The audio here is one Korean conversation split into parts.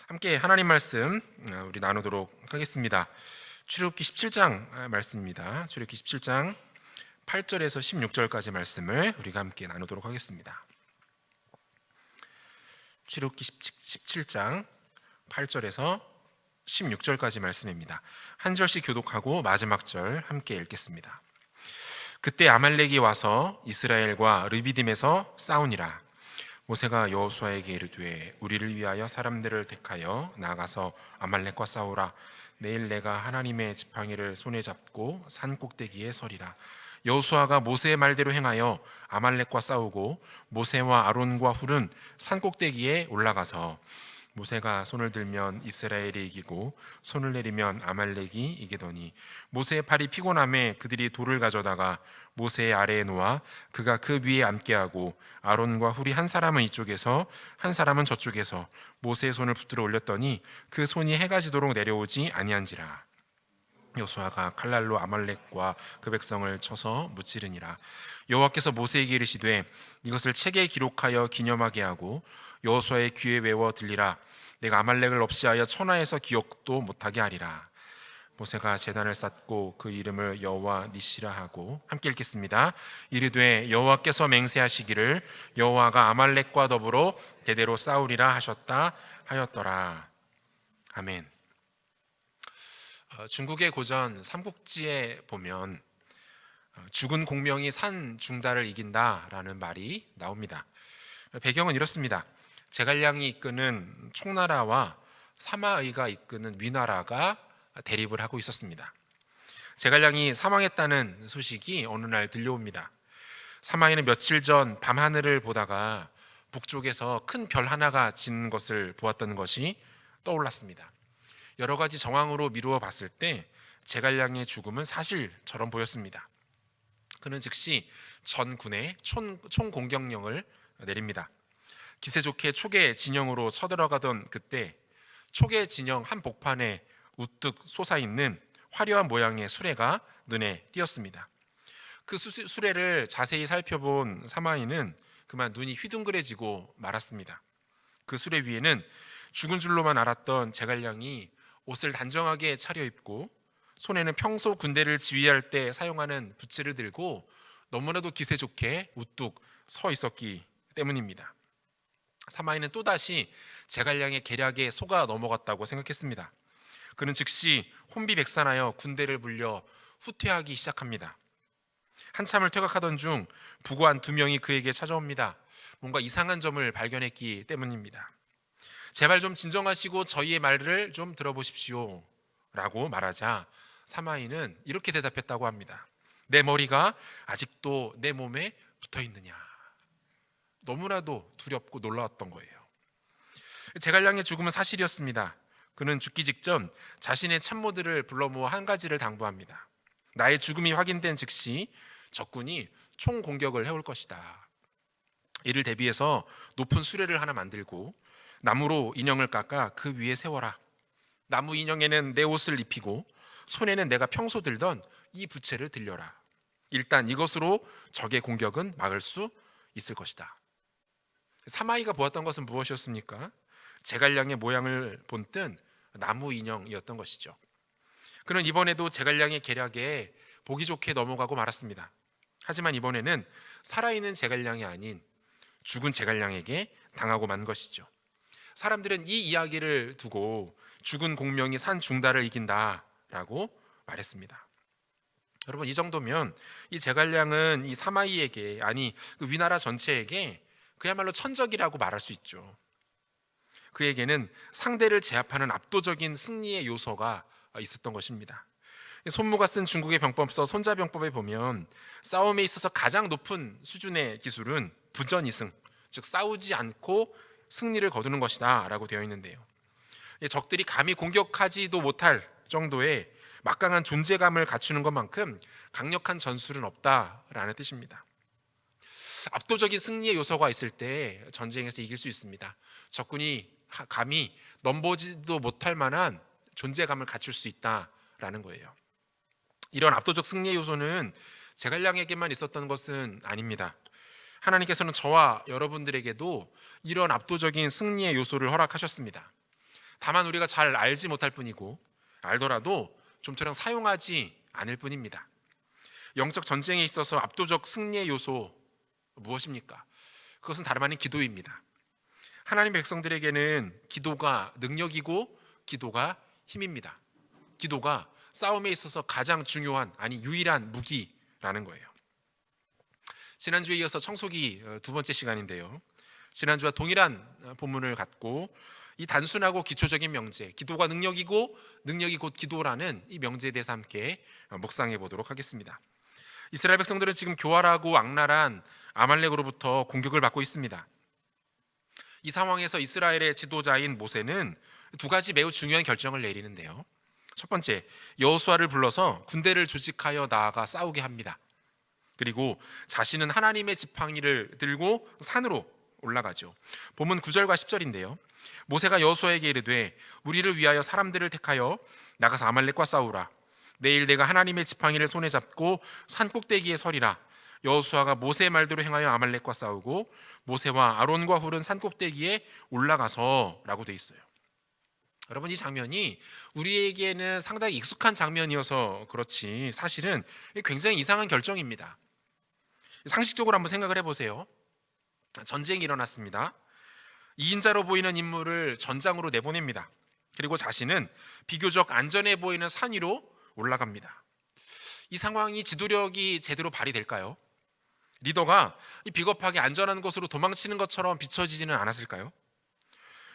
함께 하나님 말씀 우리 나누도록 하겠습니다. 출애굽기 17장 말씀입니다. 출애굽기 17장 8절에서 16절까지 말씀을 우리가 함께 나누도록 하겠습니다. 출애굽기 17장 8절에서 16절까지 말씀입니다. 한 절씩 교독하고 마지막 절 함께 읽겠습니다. 그때 아말렉이 와서 이스라엘과 르비딤에서 싸우니라. 모세가 여호수아에게 이르되 우리를 위하여 사람들을 택하여 나가서 아말렉과 싸우라. 내일 내가 하나님의 지팡이를 손에 잡고 산 꼭대기에 서리라. 여호수아가 모세의 말대로 행하여 아말렉과 싸우고 모세와 아론과 훌은 산 꼭대기에 올라가서 모세가 손을 들면 이스라엘이 이기고 손을 내리면 아말렉이 이기더니 모세의 팔이 피곤함에 그들이 돌을 가져다가 모세의 아래에 놓아 그가 그 위에 앉게 하고 아론과 훌이 한 사람은 이쪽에서 한 사람은 저쪽에서 모세의 손을 붙들어 올렸더니 그 손이 해가 지도록 내려오지 아니한지라. 여호수아가 칼날로 아말렉과 그 백성을 쳐서 무찌르니라. 여호와께서 모세에게 이르시되 이것을 책에 기록하여 기념하게 하고 여호수아의 귀에 외워 들리라. 내가 아말렉을 없이하여 천하에서 기억도 못하게 하리라. 모세가 제단을 쌓고 그 이름을 여호와 니시라 하고, 함께 읽겠습니다. 이르되 여호와께서 맹세하시기를 여호와가 아말렉과 더불어 대대로 싸우리라 하셨다 하였더라. 아멘. 중국의 고전 삼국지에 보면 죽은 공명이 산 중달을 이긴다라는 말이 나옵니다. 배경은 이렇습니다. 제갈량이 이끄는 총나라와 사마의가 이끄는 위나라가 대립을 하고 있었습니다. 제갈량이 사망했다는 소식이 어느 날 들려옵니다. 사마의는 며칠 전 밤하늘을 보다가 북쪽에서 큰 별 하나가 지는 것을 보았던 것이 떠올랐습니다. 여러 가지 정황으로 미루어 봤을 때 제갈량의 죽음은 사실처럼 보였습니다. 그는 즉시 전군에 총공격령을 내립니다. 기세 좋게 촉의 진영으로 쳐들어가던 그때 촉의 진영 한 복판에 우뚝 솟아있는 화려한 모양의 수레가 눈에 띄었습니다. 그 수레를 자세히 살펴본 사마이는 그만 눈이 휘둥그레지고 말았습니다. 그 수레 위에는 죽은 줄로만 알았던 제갈량이 옷을 단정하게 차려입고 손에는 평소 군대를 지휘할 때 사용하는 부채를 들고 너무나도 기세 좋게 우뚝 서 있었기 때문입니다. 사마이는 또다시 제갈량의 계략에 속아 넘어갔다고 생각했습니다. 그는 즉시 혼비백산하여 군대를 불려 후퇴하기 시작합니다. 한참을 퇴각하던 중 부관 2명이 그에게 찾아옵니다. 뭔가 이상한 점을 발견했기 때문입니다. 제발 좀 진정하시고 저희의 말을 좀 들어보십시오 라고 말하자 사마이는 이렇게 대답했다고 합니다. 내 머리가 아직도 내 몸에 붙어 있느냐. 너무나도 두렵고 놀라웠던 거예요. 제갈량의 죽음은 사실이었습니다. 그는 죽기 직전 자신의 참모들을 불러 모아 한 가지를 당부합니다. 나의 죽음이 확인된 즉시 적군이 총공격을 해올 것이다. 이를 대비해서 높은 수레를 하나 만들고 나무로 인형을 깎아 그 위에 세워라. 나무 인형에는 내 옷을 입히고 손에는 내가 평소 들던 이 부채를 들려라. 일단 이것으로 적의 공격은 막을 수 있을 것이다. 사마이가 보았던 것은 무엇이었습니까? 제갈량의 모양을 본뜬 나무 인형이었던 것이죠. 그는 이번에도 제갈량의 계략에 보기 좋게 넘어가고 말았습니다. 하지만 이번에는 살아있는 제갈량이 아닌 죽은 제갈량에게 당하고 만 것이죠. 사람들은 이 이야기를 두고 죽은 공명이 산 중달을 이긴다라고 말했습니다. 여러분, 이 정도면 이 제갈량은 이 사마이에게, 아니 그 위나라 전체에게 그야말로 천적이라고 말할 수 있죠. 그에게는 상대를 제압하는 압도적인 승리의 요소가 있었던 것입니다. 손무가 쓴 중국의 병법서 손자병법에 보면 싸움에 있어서 가장 높은 수준의 기술은 부전이승, 즉 싸우지 않고 승리를 거두는 것이다 라고 되어 있는데요. 적들이 감히 공격하지도 못할 정도의 막강한 존재감을 갖추는 것만큼 강력한 전술은 없다라는 뜻입니다. 압도적인 승리의 요소가 있을 때 전쟁에서 이길 수 있습니다. 적군이 감히 넘보지도 못할 만한 존재감을 갖출 수 있다라는 거예요. 이런 압도적 승리의 요소는 제갈량에게만 있었던 것은 아닙니다. 하나님께서는 저와 여러분들에게도 이런 압도적인 승리의 요소를 허락하셨습니다. 다만 우리가 잘 알지 못할 뿐이고 알더라도 좀처럼 사용하지 않을 뿐입니다. 영적 전쟁에 있어서 압도적 승리의 요소 무엇입니까? 그것은 다름 아닌 기도입니다. 하나님 백성들에게는 기도가 능력이고 기도가 힘입니다. 기도가 싸움에 있어서 가장 중요한, 아니 유일한 무기라는 거예요. 지난주에 이어서 청소기 두 번째 시간인데요, 지난주와 동일한 본문을 갖고 이 단순하고 기초적인 명제, 기도가 능력이고 능력이 곧 기도라는 이 명제에 대해서 함께 묵상해 보도록 하겠습니다. 이스라엘 백성들은 지금 교활하고 악랄한 아말렉으로부터 공격을 받고 있습니다. 이 상황에서 이스라엘의 지도자인 모세는 두 가지 매우 중요한 결정을 내리는데요. 첫 번째, 여호수아를 불러서 군대를 조직하여 나아가 싸우게 합니다. 그리고 자신은 하나님의 지팡이를 들고 산으로 올라가죠. 본문 9절과 10절인데요. 모세가 여호수아에게 이르되 우리를 위하여 사람들을 택하여 나가서 아말렉과 싸우라. 내일 내가 하나님의 지팡이를 손에 잡고 산 꼭대기에 서리라. 여호수아가 모세의 말대로 행하여 아말렉과 싸우고 모세와 아론과 훌은 산 꼭대기에 올라가서 라고 돼 있어요. 여러분, 이 장면이 우리에게는 상당히 익숙한 장면이어서 그렇지 사실은 굉장히 이상한 결정입니다. 상식적으로 한번 생각을 해보세요. 전쟁이 일어났습니다. 2인자로 보이는 인물을 전장으로 내보냅니다. 그리고 자신은 비교적 안전해 보이는 산 위로 올라갑니다. 이 상황이 지도력이 제대로 발휘될까요? 리더가 비겁하게 안전한 곳으로 도망치는 것처럼 비춰지지는 않았을까요?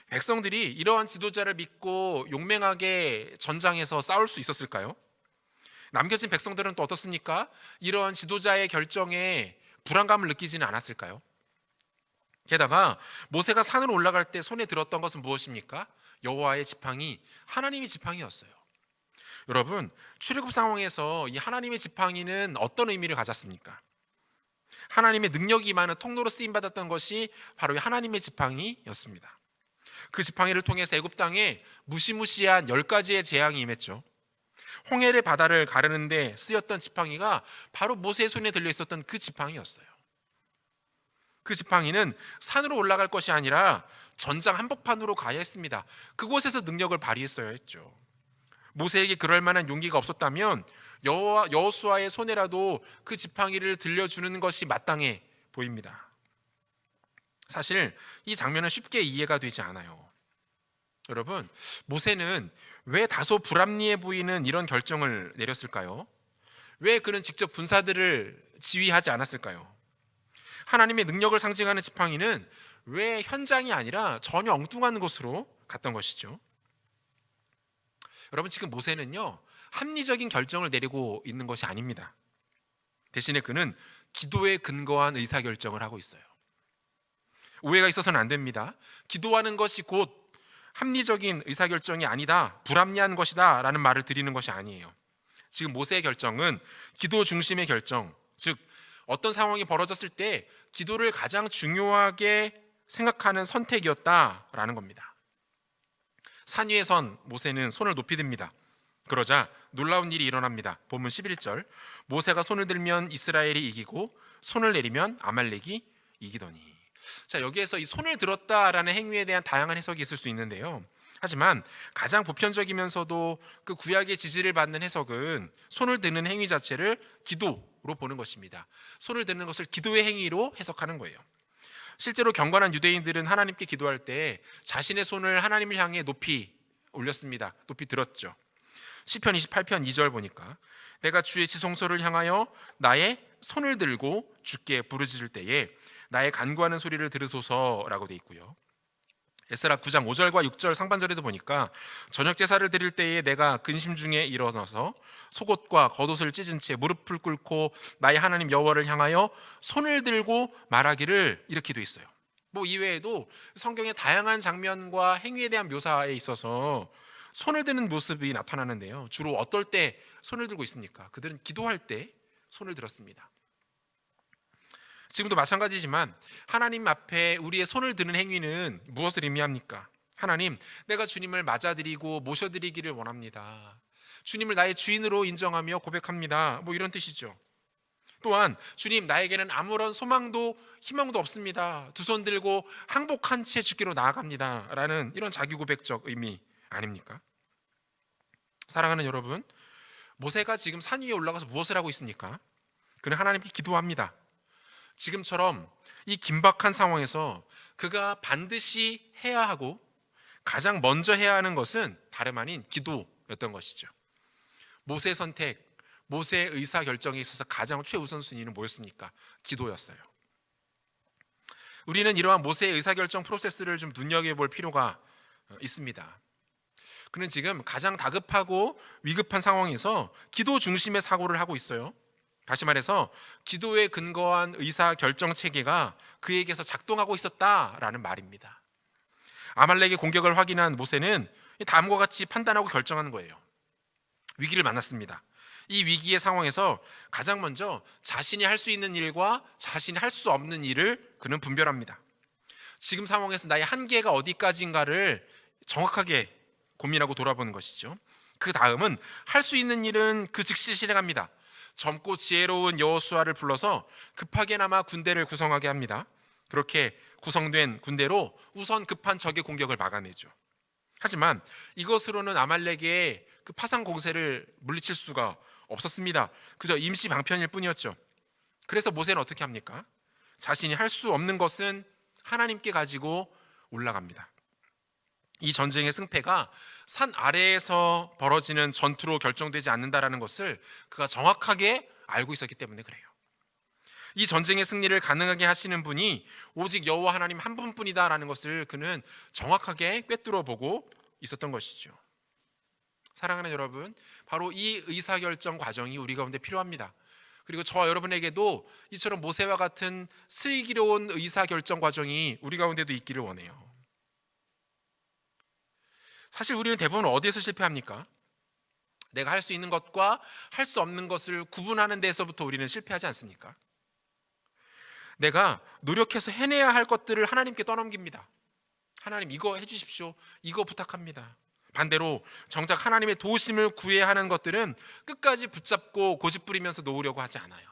백성들이 이러한 지도자를 믿고 용맹하게 전장에서 싸울 수 있었을까요? 남겨진 백성들은 또 어떻습니까? 이러한 지도자의 결정에 불안감을 느끼지는 않았을까요? 게다가 모세가 산으로 올라갈 때 손에 들었던 것은 무엇입니까? 여호와의 지팡이, 하나님의 지팡이였어요. 여러분, 출애굽 상황에서 이 하나님의 지팡이는 어떤 의미를 가졌습니까? 하나님의 능력이 임하는 통로로 쓰임받았던 것이 바로 하나님의 지팡이였습니다. 그 지팡이를 통해서 애굽 땅에 무시무시한 10가지의 재앙이 임했죠. 홍해의 바다를 가르는데 쓰였던 지팡이가 바로 모세의 손에 들려 있었던 그 지팡이였어요. 그 지팡이는 산으로 올라갈 것이 아니라 전장 한복판으로 가야 했습니다. 그곳에서 능력을 발휘했어야 했죠. 모세에게 그럴 만한 용기가 없었다면 여호수아의 손에라도 그 지팡이를 들려주는 것이 마땅해 보입니다. 사실 이 장면은 쉽게 이해가 되지 않아요. 여러분, 모세는 왜 다소 불합리해 보이는 이런 결정을 내렸을까요? 왜 그는 직접 군사들을 지휘하지 않았을까요? 하나님의 능력을 상징하는 지팡이는 왜 현장이 아니라 전혀 엉뚱한 곳으로 갔던 것이죠? 여러분, 지금 모세는요, 합리적인 결정을 내리고 있는 것이 아닙니다. 대신에 그는 기도에 근거한 의사결정을 하고 있어요. 오해가 있어서는 안 됩니다. 기도하는 것이 곧 합리적인 의사결정이 아니다, 불합리한 것이다 라는 말을 드리는 것이 아니에요. 지금 모세의 결정은 기도 중심의 결정, 즉 어떤 상황이 벌어졌을 때 기도를 가장 중요하게 생각하는 선택이었다라는 겁니다. 산 위에 선 모세는 손을 높이 듭니다. 그러자 놀라운 일이 일어납니다. 본문 11절, 모세가 손을 들면 이스라엘이 이기고 손을 내리면 아말렉이 이기더니. 자, 여기에서 이 손을 들었다라는 행위에 대한 다양한 해석이 있을 수 있는데요, 하지만 가장 보편적이면서도 그 구약의 지지를 받는 해석은 손을 드는 행위 자체를 기도로 보는 것입니다. 손을 드는 것을 기도의 행위로 해석하는 거예요. 실제로 경건한 유대인들은 하나님께 기도할 때 자신의 손을 하나님을 향해 높이 올렸습니다. 높이 들었죠. 시편 28편 2절 보니까 내가 주의 지성소를 향하여 나의 손을 들고 주께 부르짖을 때에 나의 간구하는 소리를 들으소서라고 돼 있고요. 에스라 9장 5절과 6절 상반절에도 보니까 저녁 제사를 드릴 때에 내가 근심 중에 일어나서 속옷과 겉옷을 찢은 채 무릎을 꿇고 나의 하나님 여호와를 향하여 손을 들고 말하기를, 이렇게 돼 있어요. 뭐 이외에도 성경의 다양한 장면과 행위에 대한 묘사에 있어서 손을 드는 모습이 나타나는데요, 주로 어떨 때 손을 들고 있습니까? 그들은 기도할 때 손을 들었습니다. 지금도 마찬가지지만 하나님 앞에 우리의 손을 드는 행위는 무엇을 의미합니까? 하나님, 내가 주님을 맞아드리고 모셔드리기를 원합니다. 주님을 나의 주인으로 인정하며 고백합니다. 뭐 이런 뜻이죠. 또한 주님, 나에게는 아무런 소망도 희망도 없습니다. 두 손 들고 항복한 채 주께로 나아갑니다 라는 이런 자기 고백적 의미 아닙니까? 사랑하는 여러분, 모세가 지금 산 위에 올라가서 무엇을 하고 있습니까? 그는 하나님께 기도합니다. 지금처럼 이 긴박한 상황에서 그가 반드시 해야 하고 가장 먼저 해야 하는 것은 다름 아닌 기도였던 것이죠. 모세의 선택, 모세의 의사결정에 있어서 가장 최우선순위는 뭐였습니까? 기도였어요. 우리는 이러한 모세의 의사결정 프로세스를 좀 눈여겨볼 필요가 있습니다. 그는 지금 가장 다급하고 위급한 상황에서 기도 중심의 사고를 하고 있어요. 다시 말해서 기도에 근거한 의사결정 체계가 그에게서 작동하고 있었다라는 말입니다. 아말렉의 공격을 확인한 모세는 다음과 같이 판단하고 결정하는 거예요. 위기를 만났습니다. 이 위기의 상황에서 가장 먼저 자신이 할 수 있는 일과 자신이 할 수 없는 일을 그는 분별합니다. 지금 상황에서 나의 한계가 어디까지인가를 정확하게 고민하고 돌아보는 것이죠. 그 다음은 할 수 있는 일은 그 즉시 실행합니다. 젊고 지혜로운 여호수아를 불러서 급하게나마 군대를 구성하게 합니다. 그렇게 구성된 군대로 우선 급한 적의 공격을 막아내죠. 하지만 이것으로는 아말렉의 그 파상 공세를 물리칠 수가 없었습니다. 그저 임시 방편일 뿐이었죠. 그래서 모세는 어떻게 합니까? 자신이 할 수 없는 것은 하나님께 가지고 올라갑니다. 이 전쟁의 승패가 산 아래에서 벌어지는 전투로 결정되지 않는다라는 것을 그가 정확하게 알고 있었기 때문에 그래요. 이 전쟁의 승리를 가능하게 하시는 분이 오직 여호와 하나님 한 분뿐이다라는 것을 그는 정확하게 꿰뚫어 보고 있었던 것이죠. 사랑하는 여러분, 바로 이 의사결정 과정이 우리 가운데 필요합니다. 그리고 저와 여러분에게도 이처럼 모세와 같은 슬기로운 의사결정 과정이 우리 가운데도 있기를 원해요. 사실 우리는 대부분 어디에서 실패합니까? 내가 할 수 있는 것과 할 수 없는 것을 구분하는 데서부터 우리는 실패하지 않습니까? 내가 노력해서 해내야 할 것들을 하나님께 떠넘깁니다. 하나님 이거 해주십시오. 이거 부탁합니다. 반대로 정작 하나님의 도우심을 구해야 하는 것들은 끝까지 붙잡고 고집부리면서 놓으려고 하지 않아요.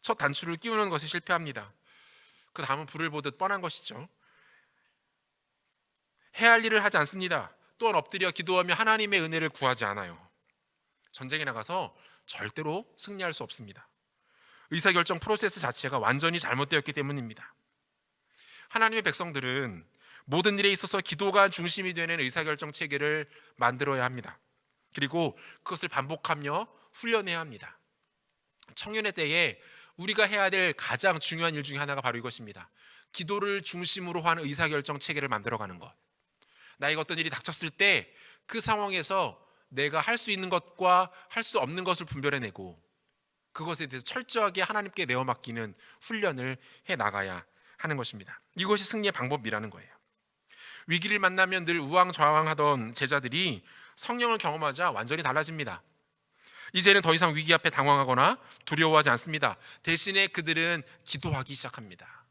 첫 단추를 끼우는 것에 실패합니다. 그 다음은 불을 보듯 뻔한 것이죠. 해야 할 일을 하지 않습니다. 또한 엎드려 기도하며 하나님의 은혜를 구하지 않아요. 전쟁에 나가서 절대로 승리할 수 없습니다. 의사결정 프로세스 자체가 완전히 잘못되었기 때문입니다. 하나님의 백성들은 모든 일에 있어서 기도가 중심이 되는 의사결정 체계를 만들어야 합니다. 그리고 그것을 반복하며 훈련해야 합니다. 청년의 때에 우리가 해야 될 가장 중요한 일 중에 하나가 바로 이것입니다. 기도를 중심으로 한 의사결정 체계를 만들어가는 것. 나에게 어떤 일이 닥쳤을 때 그 상황에서 내가 할 수 있는 것과 할 수 없는 것을 분별해내고 그것에 대해서 철저하게 하나님께 내어 맡기는 훈련을 해 나가야 하는 것입니다. 이것이 승리의 방법이라는 거예요. 위기를 만나면 늘 우왕좌왕하던 제자들이 성령을 경험하자 완전히 달라집니다. 이제는 더 이상 위기 앞에 당황하거나 두려워하지 않습니다. 대신에 그들은 기도하기 시작합니다.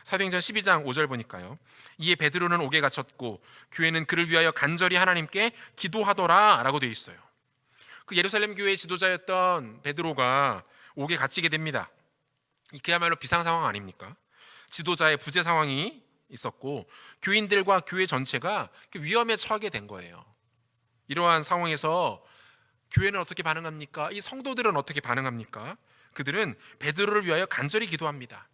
사도행전 12장 5절 보니까요. 이에 베드로는 옥에 갇혔고 교회는 그를 위하여 간절히 하나님께 기도하더라 라고 되어 있어요. 그 예루살렘 교회의 지도자였던 베드로가 옥에 갇히게 됩니다. 이 그야말로 비상 상황 아닙니까? 지도자의 부재 상황이 있었고 교인들과 교회 전체가 위험에 처하게 된 거예요. 이러한 상황에서 교회는 어떻게 반응합니까? 이 성도들은 어떻게 반응합니까? 그들은 베드로를 위하여 간절히 기도합니다.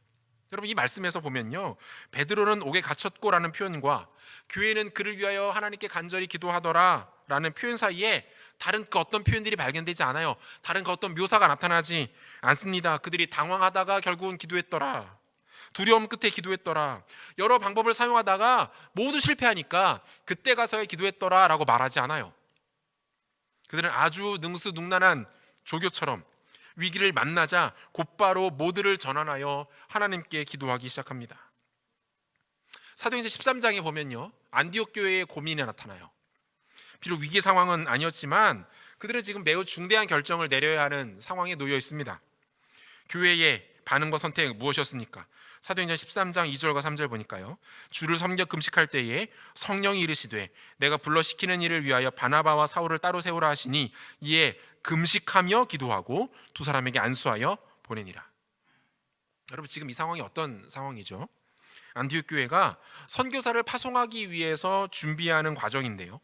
여러분 이 말씀에서 보면요, 베드로는 옥에 갇혔고라는 표현과 교회는 그를 위하여 하나님께 간절히 기도하더라 라는 표현 사이에 다른 그 어떤 표현들이 발견되지 않아요. 다른 그 어떤 묘사가 나타나지 않습니다. 그들이 당황하다가 결국은 기도했더라, 두려움 끝에 기도했더라, 여러 방법을 사용하다가 모두 실패하니까 그때 가서야 기도했더라 라고 말하지 않아요. 그들은 아주 능수능란한 조교처럼 위기를 만나자 곧바로 모두를 전환하여 하나님께 기도하기 시작합니다. 사도행전 13장에 보면요, 안디옥 교회의 고민이 나타나요. 비록 위기 상황은 아니었지만 그들은 지금 매우 중대한 결정을 내려야 하는 상황에 놓여 있습니다. 교회의 반응과 선택 무엇이었습니까? 사도행전 13장 2절과 3절 보니까요, 주를 섬겨 금식할 때에 성령이 이르시되 내가 불러 시키는 일을 위하여 바나바와 사울을 따로 세우라 하시니 이에 금식하며 기도하고 두 사람에게 안수하여 보내니라. 여러분 지금 이 상황이 어떤 상황이죠? 안디옥 교회가 선교사를 파송하기 위해서 준비하는 과정인데요.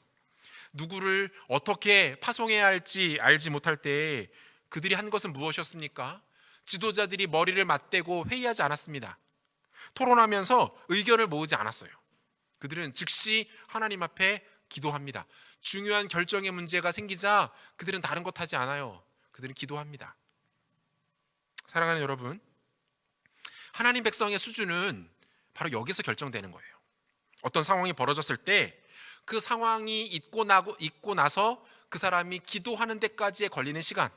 누구를 어떻게 파송해야 할지 알지 못할 때 그들이 한 것은 무엇이었습니까? 지도자들이 머리를 맞대고 회의하지 않았습니다. 토론하면서 의견을 모으지 않았어요. 그들은 즉시 하나님 앞에 기도합니다. 중요한 결정의 문제가 생기자 그들은 다른 것 하지 않아요. 그들은 기도합니다. 사랑하는 여러분, 하나님 백성의 수준은 바로 여기서 결정되는 거예요. 어떤 상황이 벌어졌을 때 그 상황이 있고 나서 그 사람이 기도하는 데까지에 걸리는 시간,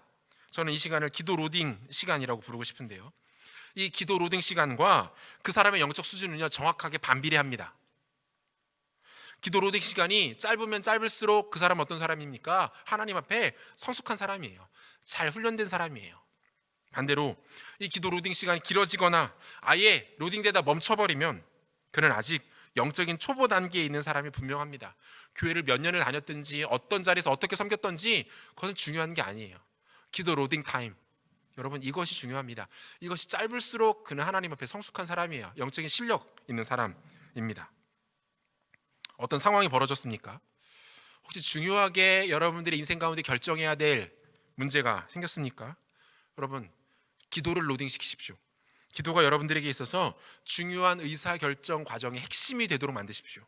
저는 이 시간을 기도 로딩 시간이라고 부르고 싶은데요. 이 기도 로딩 시간과 그 사람의 영적 수준은요 정확하게 반비례합니다. 기도 로딩 시간이 짧으면 짧을수록 그 사람은 어떤 사람입니까? 하나님 앞에 성숙한 사람이에요. 잘 훈련된 사람이에요. 반대로 이 기도 로딩 시간이 길어지거나 아예 로딩되다 멈춰버리면 그는 아직 영적인 초보 단계에 있는 사람이 분명합니다. 교회를 몇 년을 다녔든지 어떤 자리에서 어떻게 섬겼던지 그것은 중요한 게 아니에요. 기도 로딩 타임, 여러분 이것이 중요합니다. 이것이 짧을수록 그는 하나님 앞에 성숙한 사람이에요. 영적인 실력 있는 사람입니다. 어떤 상황이 벌어졌습니까? 혹시 중요하게 여러분들의 인생 가운데 결정해야 될 문제가 생겼습니까? 여러분, 기도를 로딩 시키십시오. 기도가 여러분들에게 있어서 중요한 의사결정 과정의 핵심이 되도록 만드십시오.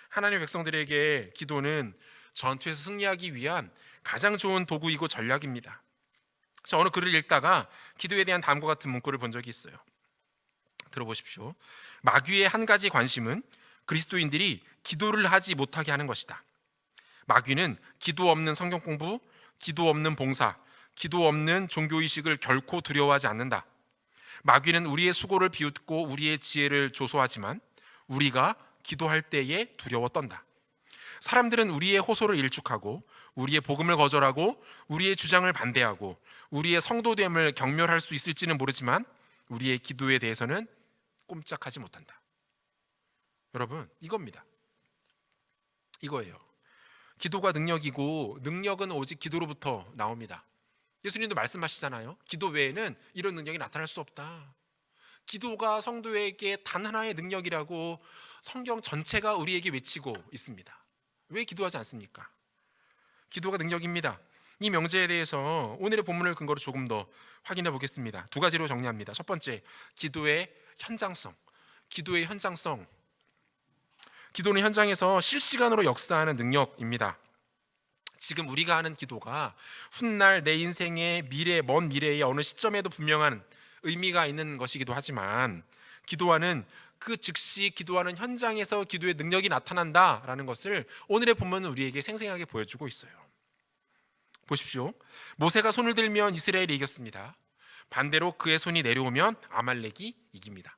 하나님의 백성들에게 기도는 전투에서 승리하기 위한 가장 좋은 도구이고 전략입니다. 저 어느 글을 읽다가 기도에 대한 다음과 같은 문구를 본 적이 있어요. 들어보십시오. 마귀의 한 가지 관심은 그리스도인들이 기도를 하지 못하게 하는 것이다. 마귀는 기도 없는 성경 공부, 기도 없는 봉사, 기도 없는 종교의식을 결코 두려워하지 않는다. 마귀는 우리의 수고를 비웃고 우리의 지혜를 조소하지만 우리가 기도할 때에 두려워 떤다. 사람들은 우리의 호소를 일축하고 우리의 복음을 거절하고 우리의 주장을 반대하고 우리의 성도됨을 경멸할 수 있을지는 모르지만 우리의 기도에 대해서는 꼼짝하지 못한다. 여러분, 이겁니다. 이거예요. 기도가 능력이고 능력은 오직 기도로부터 나옵니다. 예수님도 말씀하시잖아요. 기도 외에는 이런 능력이 나타날 수 없다. 기도가 성도에게 단 하나의 능력이라고 성경 전체가 우리에게 외치고 있습니다. 왜 기도하지 않습니까? 기도가 능력입니다. 이 명제에 대해서 오늘의 본문을 근거로 조금 더 확인해 보겠습니다. 두 가지로 정리합니다. 첫 번째, 기도의 현장성. 기도의 현장성. 기도는 현장에서 실시간으로 역사하는 능력입니다. 지금 우리가 하는 기도가 훗날 내 인생의 먼 미래의 어느 시점에도 분명한 의미가 있는 것이기도 하지만 기도하는 그 즉시 기도하는 현장에서 기도의 능력이 나타난다라는 것을 오늘의 본문은 우리에게 생생하게 보여주고 있어요. 보십시오. 모세가 손을 들면 이스라엘이 이겼습니다. 반대로 그의 손이 내려오면 아말렉이 이깁니다.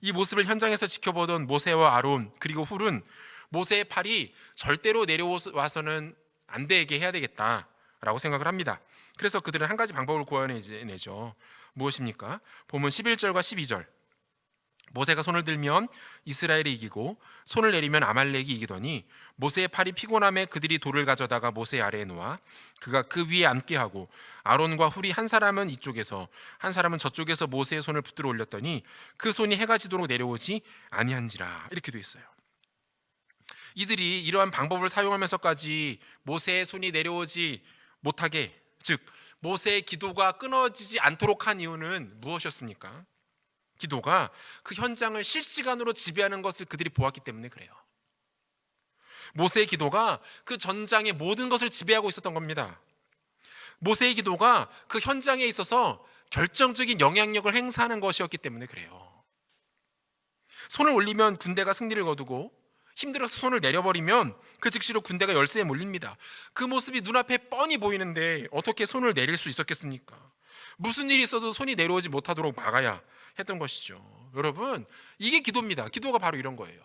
이 모습을 현장에서 지켜보던 모세와 아론 그리고 훌은 모세의 팔이 절대로 내려와서는 안 되게 해야 되겠다라고 생각을 합니다. 그래서 그들은 한 가지 방법을 구해내죠. 무엇입니까? 본문 11절과 12절. 모세가 손을 들면 이스라엘이 이기고 손을 내리면 아말렉이 이기더니 모세의 팔이 피곤함에 그들이 돌을 가져다가 모세 아래에 놓아 그가 그 위에 앉게 하고 아론과 훌이 한 사람은 이쪽에서 한 사람은 저쪽에서 모세의 손을 붙들어 올렸더니 그 손이 해가 지도록 내려오지 아니한지라. 이렇게 돼 있어요. 이들이 이러한 방법을 사용하면서까지 모세의 손이 내려오지 못하게, 즉 모세의 기도가 끊어지지 않도록 한 이유는 무엇이었습니까? 기도가 그 현장을 실시간으로 지배하는 것을 그들이 보았기 때문에 그래요. 모세의 기도가 그 전장의 모든 것을 지배하고 있었던 겁니다. 모세의 기도가 그 현장에 있어서 결정적인 영향력을 행사하는 것이었기 때문에 그래요. 손을 올리면 군대가 승리를 거두고 힘들어서 손을 내려버리면 그 즉시로 군대가 열세에 몰립니다. 그 모습이 눈앞에 뻔히 보이는데 어떻게 손을 내릴 수 있었겠습니까? 무슨 일이 있어도 손이 내려오지 못하도록 막아야 했던 것이죠. 여러분, 이게 기도입니다. 기도가 바로 이런 거예요.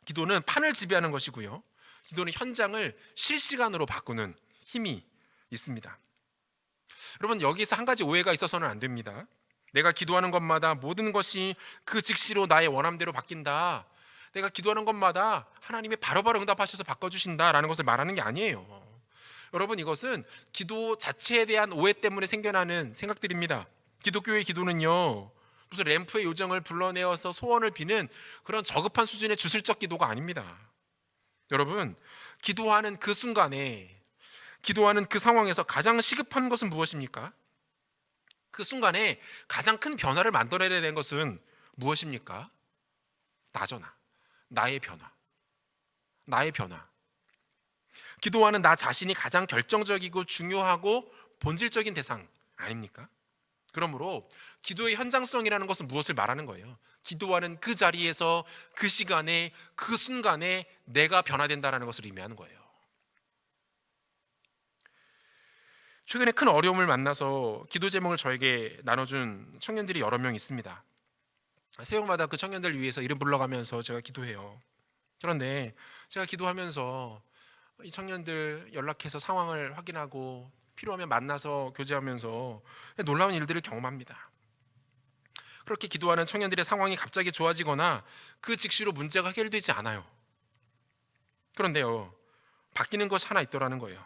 기도는 판을 지배하는 것이고요. 기도는 현장을 실시간으로 바꾸는 힘이 있습니다. 여러분, 여기서 한 가지 오해가 있어서는 안 됩니다. 내가 기도하는 것마다 모든 것이 그 즉시로 나의 원함대로 바뀐다. 내가 기도하는 것마다 하나님이 바로바로 응답하셔서 바꿔주신다라는 것을 말하는 게 아니에요. 여러분, 이것은 기도 자체에 대한 오해 때문에 생겨나는 생각들입니다. 기독교의 기도는요, 무슨 램프의 요정을 불러내어서 소원을 비는 그런 저급한 수준의 주술적 기도가 아닙니다. 여러분, 기도하는 그 순간에, 기도하는 그 상황에서 가장 시급한 것은 무엇입니까? 그 순간에 가장 큰 변화를 만들어내야 되는 것은 무엇입니까? 나잖아. 나의 변화. 나의 변화. 기도하는 나 자신이 가장 결정적이고 중요하고 본질적인 대상 아닙니까? 그러므로 기도의 현장성이라는 것은 무엇을 말하는 거예요? 기도하는 그 자리에서, 그 시간에, 그 순간에 내가 변화된다는 것을 의미하는 거예요. 최근에 큰 어려움을 만나서 기도 제목을 저에게 나눠준 청년들이 여러 명 있습니다. 새벽마다 그 청년들을 위해서 이름 불러가면서 제가 기도해요. 그런데 제가 기도하면서 이 청년들 연락해서 상황을 확인하고 필요하면 만나서 교제하면서 놀라운 일들을 경험합니다. 그렇게 기도하는 청년들의 상황이 갑자기 좋아지거나 그 즉시로 문제가 해결되지 않아요. 그런데요, 바뀌는 것이 하나 있더라는 거예요.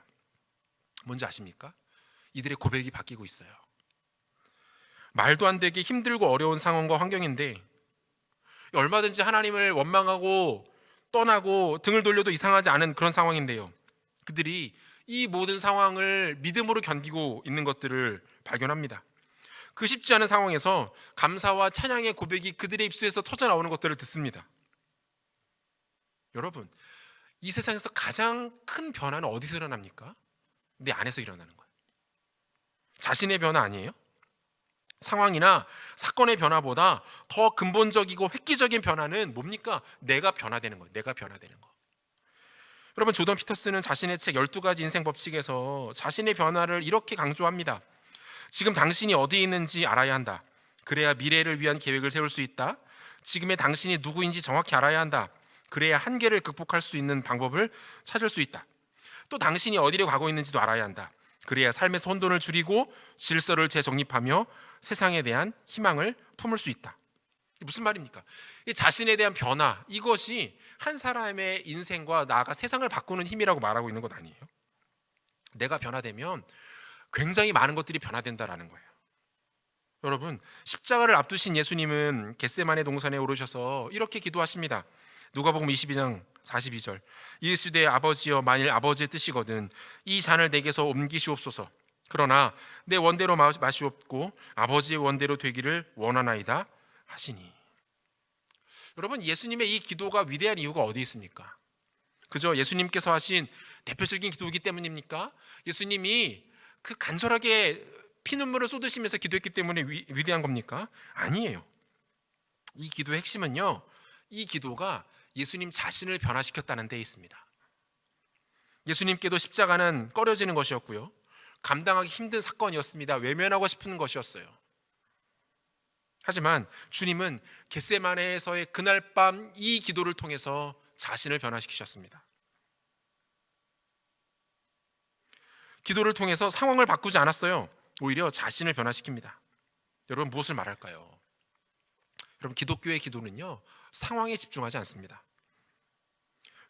뭔지 아십니까? 이들의 고백이 바뀌고 있어요. 말도 안 되게 힘들고 어려운 상황과 환경인데 얼마든지 하나님을 원망하고 떠나고 등을 돌려도 이상하지 않은 그런 상황인데요, 그들이 이 모든 상황을 믿음으로 견디고 있는 것들을 발견합니다. 그 쉽지 않은 상황에서 감사와 찬양의 고백이 그들의 입술에서 터져나오는 것들을 듣습니다. 여러분, 이 세상에서 가장 큰 변화는 어디서 일어납니까? 내 안에서 일어나는 거예요. 자신의 변화 아니에요? 상황이나 사건의 변화보다 더 근본적이고 획기적인 변화는 뭡니까? 내가 변화되는 거예요. 내가 변화되는 거. 여러분, 조던 피터스는 자신의 책 12가지 인생 법칙에서 자신의 변화를 이렇게 강조합니다. 지금 당신이 어디에 있는지 알아야 한다. 그래야 미래를 위한 계획을 세울 수 있다. 지금의 당신이 누구인지 정확히 알아야 한다. 그래야 한계를 극복할 수 있는 방법을 찾을 수 있다. 또 당신이 어디로 가고 있는지도 알아야 한다. 그래야 삶에서 혼돈을 줄이고 질서를 재정립하며 세상에 대한 희망을 품을 수 있다. 무슨 말입니까? 자신에 대한 변화, 이것이 한 사람의 인생과 나아가 세상을 바꾸는 힘이라고 말하고 있는 것 아니에요? 내가 변화되면 굉장히 많은 것들이 변화된다라는 거예요. 여러분, 십자가를 앞두신 예수님은 겟세마네 동산에 오르셔서 이렇게 기도하십니다. 누가복음 22장 42절. 예수의 아버지여, 만일 아버지의 뜻이거든 이 잔을 내게서 옮기시옵소서. 그러나 내 원대로 마시옵고 아버지의 원대로 되기를 원하나이다 하시니. 여러분, 예수님의 이 기도가 위대한 이유가 어디 있습니까? 그저 예수님께서 하신 대표적인 기도이기 때문입니까? 예수님이 그 간절하게 피눈물을 쏟으시면서 기도했기 때문에 위대한 겁니까? 아니에요. 이 기도의 핵심은요, 이 기도가 예수님 자신을 변화시켰다는 데 있습니다. 예수님께도 십자가는 꺼려지는 것이었고요, 감당하기 힘든 사건이었습니다. 외면하고 싶은 것이었어요. 하지만 주님은 겟세마네에서의 그날 밤 이 기도를 통해서 자신을 변화시키셨습니다. 기도를 통해서 상황을 바꾸지 않았어요. 오히려 자신을 변화시킵니다. 여러분, 무엇을 말할까요? 여러분, 기독교의 기도는요, 상황에 집중하지 않습니다.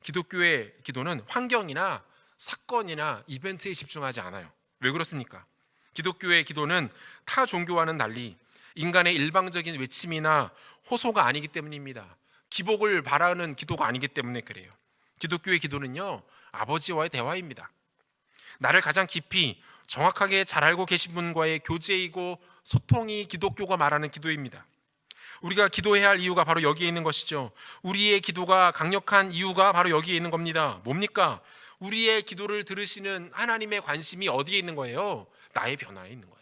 기독교의 기도는 환경이나 사건이나 이벤트에 집중하지 않아요. 왜 그렇습니까? 기독교의 기도는 타 종교와는 달리 인간의 일방적인 외침이나 호소가 아니기 때문입니다. 기복을 바라는 기도가 아니기 때문에 그래요. 기독교의 기도는요, 아버지와의 대화입니다. 나를 가장 깊이 정확하게 잘 알고 계신 분과의 교제이고 소통이 기독교가 말하는 기도입니다. 우리가 기도해야 할 이유가 바로 여기에 있는 것이죠. 우리의 기도가 강력한 이유가 바로 여기에 있는 겁니다. 뭡니까? 우리의 기도를 들으시는 하나님의 관심이 어디에 있는 거예요? 나의 변화에 있는 거예요.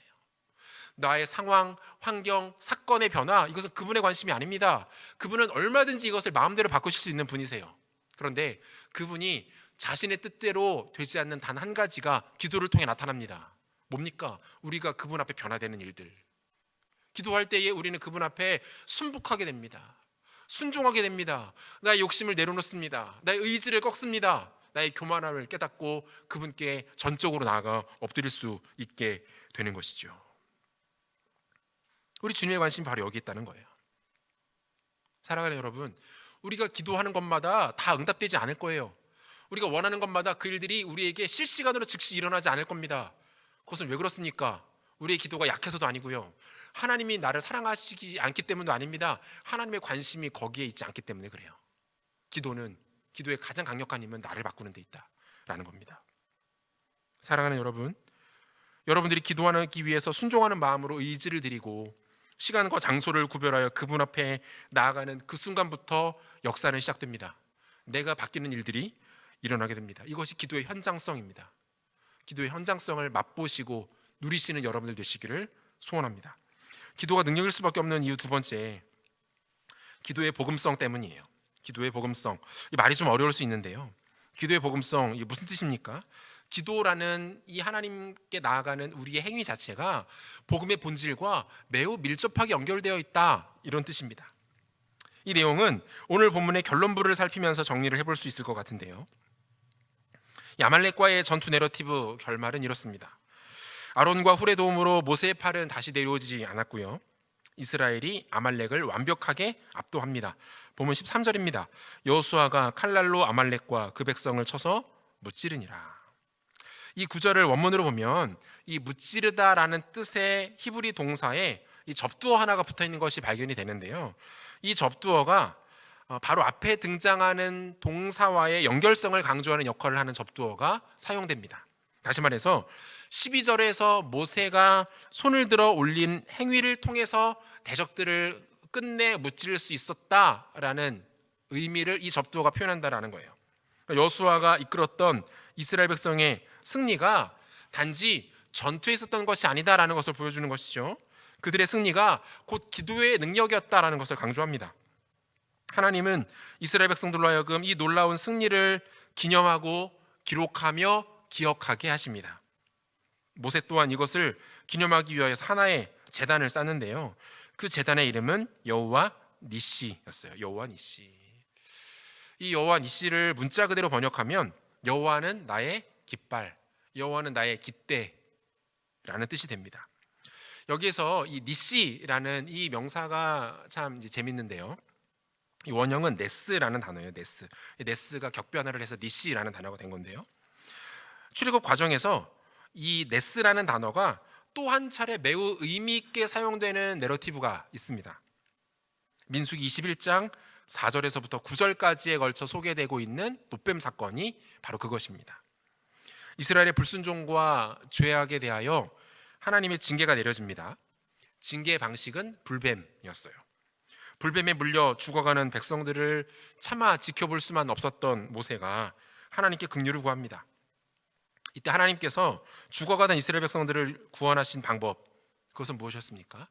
나의 상황, 환경, 사건의 변화, 이것은 그분의 관심이 아닙니다. 그분은 얼마든지 이것을 마음대로 바꾸실 수 있는 분이세요. 그런데 그분이 자신의 뜻대로 되지 않는 단 한 가지가 기도를 통해 나타납니다. 뭡니까? 우리가 그분 앞에 변화되는 일들. 기도할 때에 우리는 그분 앞에 순복하게 됩니다. 순종하게 됩니다. 나의 욕심을 내려놓습니다. 나의 의지를 꺾습니다. 나의 교만함을 깨닫고 그분께 전적으로 나아가 엎드릴 수 있게 되는 것이죠. 우리 주님의 관심이 바로 여기 있다는 거예요. 사랑하는 여러분, 우리가 기도하는 것마다 다 응답되지 않을 거예요. 우리가 원하는 것마다 그 일들이 우리에게 실시간으로 즉시 일어나지 않을 겁니다. 그것은 왜 그렇습니까? 우리의 기도가 약해서도 아니고요, 하나님이 나를 사랑하시지 않기 때문도 아닙니다. 하나님의 관심이 거기에 있지 않기 때문에 그래요. 기도의 가장 강력한 힘은 나를 바꾸는 데 있다라는 겁니다. 사랑하는 여러분, 여러분들이 기도하기 위해서 순종하는 마음으로 의지를 드리고 시간과 장소를 구별하여 그분 앞에 나아가는 그 순간부터 역사는 시작됩니다. 내가 바뀌는 일들이 일어나게 됩니다. 이것이 기도의 현장성입니다. 기도의 현장성을 맛보시고 누리시는 여러분들 되시기를 소원합니다. 기도가 능력일 수밖에 없는 이유 두 번째, 기도의 복음성 때문이에요. 기도의 복음성, 이 말이 좀 어려울 수 있는데요. 기도의 복음성, 이게 무슨 뜻입니까? 기도라는 이 하나님께 나아가는 우리의 행위 자체가 복음의 본질과 매우 밀접하게 연결되어 있다, 이런 뜻입니다. 이 내용은 오늘 본문의 결론부를 살피면서 정리를 해볼 수 있을 것 같은데요. 이 아말렉과의 전투 내러티브 결말은 이렇습니다. 아론과 훌의 도움으로 모세의 팔은 다시 내려오지 않았고요, 이스라엘이 아말렉을 완벽하게 압도합니다. 본문 13절입니다. 여호수아가 칼날로 아말렉과 그 백성을 쳐서 무찌르니라. 이 구절을 원문으로 보면 이 무찌르다라는 뜻의 히브리 동사에 이 접두어 하나가 붙어 있는 것이 발견이 되는데요. 이 접두어가 바로 앞에 등장하는 동사와의 연결성을 강조하는 역할을 하는 접두어가 사용됩니다. 다시 말해서 12절에서 모세가 손을 들어 올린 행위를 통해서 대적들을 끝내 무찌를 수 있었다라는 의미를 이 접두어가 표현한다라는 거예요. 여호수아가 이끌었던 이스라엘 백성의 승리가 단지 전투에 있었던 것이 아니다라는 것을 보여주는 것이죠. 그들의 승리가 곧 기도의 능력이었다라는 것을 강조합니다. 하나님은 이스라엘 백성들로 하여금 이 놀라운 승리를 기념하고 기록하며 기억하게 하십니다. 모세 또한 이것을 기념하기 위하여서 하나의 제단을 쌓는데요, 그 제단의 이름은 여호와 니시였어요. 여호와 니시. 이 여호와 니시를 문자 그대로 번역하면 여호와는 나의 깃발, 여호와는 나의 깃대라는 뜻이 됩니다. 여기에서 이 니시라는 이 명사가 참 이제 재밌는데요. 이 원형은 네스라는 단어예요. 네스가 격변화를 해서 니시라는 단어가 된 건데요. 출애굽 과정에서 이 네스라는 단어가 또 한 차례 매우 의미 있게 사용되는 내러티브가 있습니다. 민수기 21장 4절에서부터 9절까지에 걸쳐 소개되고 있는 놋뱀 사건이 바로 그것입니다. 이스라엘의 불순종과 죄악에 대하여 하나님의 징계가 내려집니다. 징계의 방식은 불뱀이었어요. 불뱀에 물려 죽어가는 백성들을 차마 지켜볼 수만 없었던 모세가 하나님께 긍휼을 구합니다. 이때 하나님께서 죽어가던 이스라엘 백성들을 구원하신 방법, 그것은 무엇이었습니까?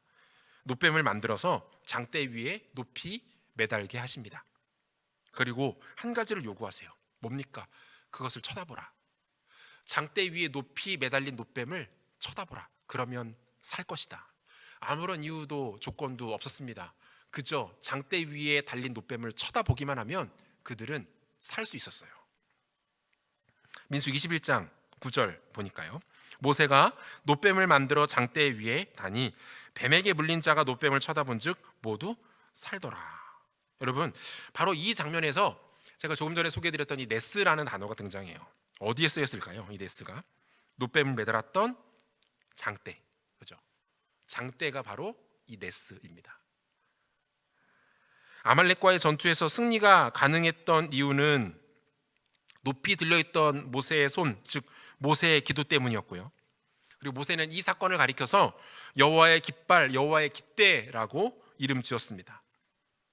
놋뱀을 만들어서 장대 위에 높이 매달게 하십니다. 그리고 한 가지를 요구하세요. 뭡니까? 그것을 쳐다보라. 장대 위에 높이 매달린 놋뱀을 쳐다보라. 그러면 살 것이다. 아무런 이유도 조건도 없었습니다. 그저 장대 위에 달린 놋뱀을 쳐다보기만 하면 그들은 살 수 있었어요. 민수기 21장 9절 보니까요, 모세가 놋뱀을 만들어 장대 위에 다니 뱀에게 물린 자가 놋뱀을 쳐다본즉 모두 살더라. 여러분, 바로 이 장면에서 제가 조금 전에 소개해드렸던 이 네스라는 단어가 등장해요. 어디에 쓰였을까요? 이 네스가 놋뱀을 매달았던 장대, 그죠? 장대가 바로 이 네스입니다. 아말렉과의 전투에서 승리가 가능했던 이유는 높이 들려있던 모세의 손, 즉 모세의 기도 때문이었고요. 그리고 모세는 이 사건을 가리켜서 여호와의 깃발, 여호와의 깃대라고 이름 지었습니다.